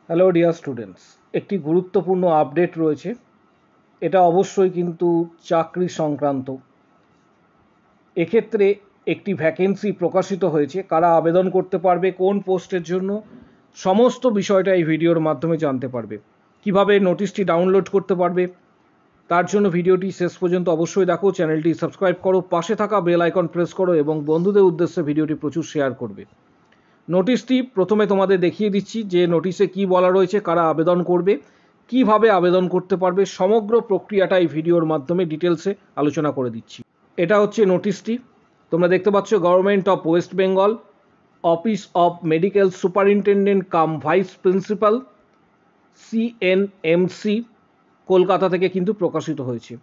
Hello dear students, একটি গুরুত্বপূর্ণ update রয়েছে। এটা অবশ্যই কিন্তু চাকরি সংক্রান্ত। এক্ষেত্রে একটি ভ্যাকেন্সি প্রকাশিত হয়েছে, কারা আবেদন করতে পারবে, কোন পোস্টের জন্য, সমস্ত বিষয়টা এই ভিডিওর মাধ্যমে জানতে পারবে। কিভাবে নোটিশটি ডাউনলোড করতে পারবে তার জন্য ভিডিওটি শেষ পর্যন্ত অবশ্যই দেখো, চ্যানেলটি সাবস্ক্রাইব করো, পাশে থাকা বেল আইকন প্রেস করো এবং বন্ধুদের উদ্দেশ্যে ভিডিওটি প্রচুর শেয়ার করবে। নোটিশটি প্রথমে তোমাদের দেখিয়ে দিচ্ছি যে নোটিশে কি বলা রয়েছে, কারা আবেদন করবে, কিভাবে আবেদন করতে পারবে, সমগ্র প্রক্রিয়াটা এই ভিডিওর মাধ্যমে ডিটেলসে আলোচনা করে দিচ্ছি। এটা হচ্ছে নোটিশটি, তোমরা দেখতে পাচ্ছ government of West Bengal, office of medical superintendent cum vice principal, CNMC, Kolkata থেকে কিন্তু প্রকাশিত হয়েছে।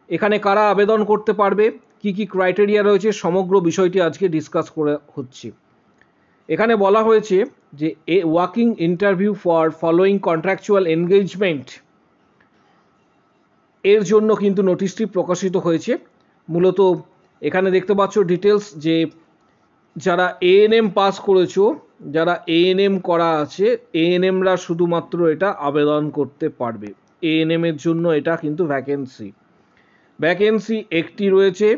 এখানে কারা আবেদন করতে পারবে, কি কি ক্রাইটেরিয়া রয়েছে, সমগ্র বিষয়টি আজকে ডিসকাস করে হচ্ছে। এখানে বলা হয়েছে যে working interview for following contractual engagement এর জন্য কিন্তু নোটিশটি প্রকাশিত হয়েছে। মূলত এখানে দেখতে পাচ্ছ ডিটেলস যে যারা ANM পাস করেছো, যারা ANM করা আছে, ANMরা শুধুমাত্র এটা আবেদন করতে পারবে। ANM এর জন্য এটা কিন্তু ভ্যাকেন্সি একটি রয়েছে।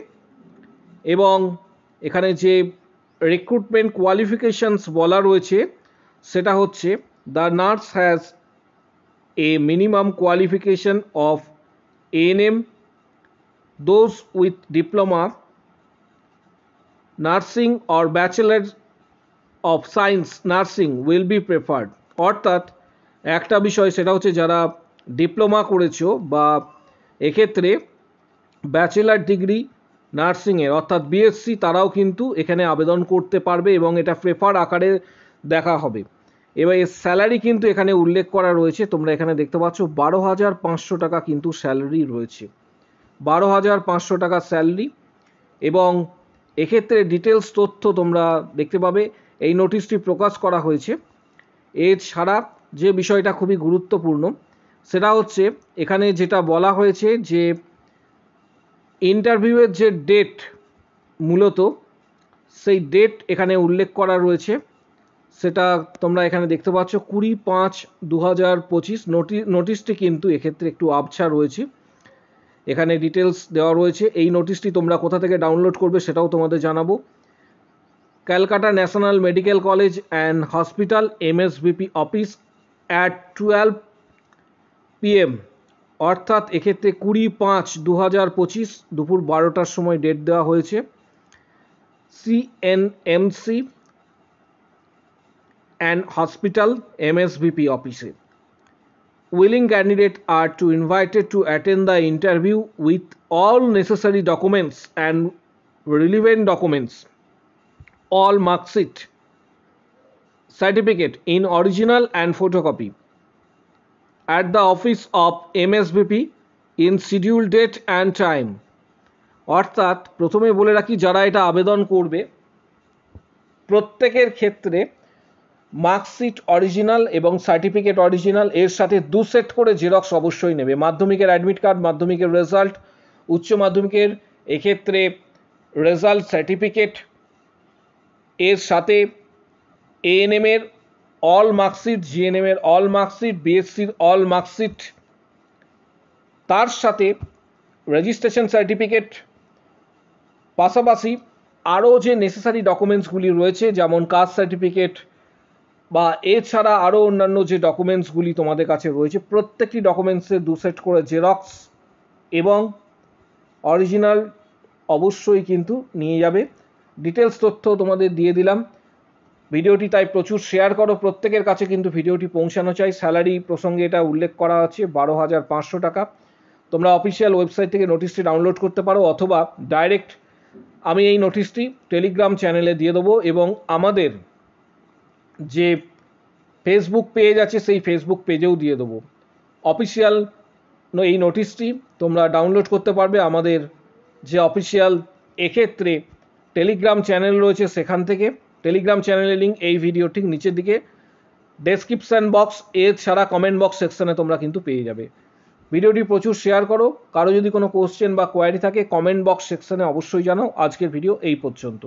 এবং এখানে যে রিক্রুটমেন্ট কোয়ালিফিকেশনস বলা রয়েছে সেটা হচ্ছে the nurse has a minimum qualification of ANM, those with diploma nursing or bachelor of science nursing will be preferred. অর্থাৎ একটা বিষয় সেটা হচ্ছে যারা ডিপ্লোমা করেছো বা এক্ষেত্রে ব্যাচেলার ডিগ্রি নার্সিংয়ের অর্থাৎ BSc, তারাও কিন্তু এখানে আবেদন করতে পারবে এবং এটা প্রেফার আকারে দেখা হবে। এবার এর স্যালারি কিন্তু এখানে উল্লেখ করা রয়েছে, তোমরা এখানে দেখতে পাচ্ছ 12,500 টাকা কিন্তু স্যালারি রয়েছে, 12,500 টাকা স্যালারি। এবং এক্ষেত্রে ডিটেলস তথ্য তোমরা দেখতে পাবে, এই নোটিশটি প্রকাশ করা হয়েছে। এছাড়া যে বিষয়টা খুবই গুরুত্বপূর্ণ সেটা হচ্ছে এখানে যেটা বলা হয়েছে যে ইন্টারভিউয়ের যে ডেট, মূলত সেই ডেট এখানে উল্লেখ করা রয়েছে, সেটা তোমরা এখানে দেখতে পাচ্ছ 20/5/2025। নোটিশটি কিন্তু এক্ষেত্রে একটু আবছা রয়েছে, এখানে ডিটেলস দেওয়া রয়েছে। এই নোটিশটি তোমরা কোথা থেকে ডাউনলোড করবে সেটাও তোমাদের জানাবো। Calcutta national medical college and hospital MSBP office at 12 PM, অর্থাৎ এক্ষেত্রে 20/5/2025 দুপুর 12টার সময় ডেট দেওয়া হয়েছে। CNMC অ্যান্ড হসপিটাল MSBP অফিসে। Willing candidates are to invited to attend the interview with all necessary documents and relevant documents, all marksheet, certificate in original and photocopy at the office of MSBP in scheduled date and time. অর্থাৎ প্রথমে বলে রাখি, যারা এটা আবেদন করবে প্রত্যেকের ক্ষেত্রে মার্কশিট অরিজিনাল এবং সার্টিফিকেট অরিজিনাল, এর সাথে 2 সেট করে জেরক্স অবশ্যই নেবে। মাধ্যমিকের অ্যাডমিট কার্ড, মাধ্যমিকের রেজাল্ট, উচ্চ মাধ্যমিকের এক্ষেত্রে রেজাল্ট সার্টিফিকেট, এর সাথে ANM এর অল মার্কশিট, GNM এর অল মার্কশিট, BScর অল মার্কশিট, তার সাথে রেজিস্ট্রেশন সার্টিফিকেট, পাশাপাশি আরও যে নেসেসারি ডকুমেন্টসগুলি রয়েছে যেমন কাস্ট সার্টিফিকেট বা এছাড়া আরও অন্যান্য যে ডকুমেন্টসগুলি তোমাদের কাছে রয়েছে, প্রত্যেকটি ডকুমেন্টসের 2 সেট করে জেরক্স এবং অরিজিনাল অবশ্যই কিন্তু নিয়ে যাবে। ডিটেলস তথ্য তোমাদের দিয়ে দিলাম। ভিডিওটি তাই প্রচুর শেয়ার করো, প্রত্যেকের কাছে কিন্তু ভিডিওটি পৌঁছানো চাই। স্যালারি প্রসঙ্গে এটা উল্লেখ করা আছে 12,500 টাকা। তোমরা অফিসিয়াল ওয়েবসাইট থেকে নোটিশটি ডাউনলোড করতে পারো, অথবা ডাইরেক্ট আমি এই নোটিশটি টেলিগ্রাম চ্যানেলে দিয়ে দেবো এবং আমাদের যে ফেসবুক পেজ আছে সেই ফেসবুক পেজেও দিয়ে দেবো। অফিসিয়াল এই নোটিশটি তোমরা ডাউনলোড করতে পারবে আমাদের যে অফিসিয়াল এক্ষেত্রে টেলিগ্রাম চ্যানেল রয়েছে সেখান থেকে। টেলিগ্রাম চ্যানেলের লিঙ্ক এই ভিডিও ঠিক নিচের দিকে ডেসক্রিপশান বক্স, এছাড়া কমেন্ট বক্স সেকশনে তোমরা কিন্তু পেয়ে যাবে। ভিডিওটি প্রচুর শেয়ার করো, কারো যদি কোনো কোশ্চেন বা কোয়ারি থাকে কমেন্ট বক্স সেকশনে অবশ্যই জানাও। আজকের ভিডিও এই পর্যন্ত।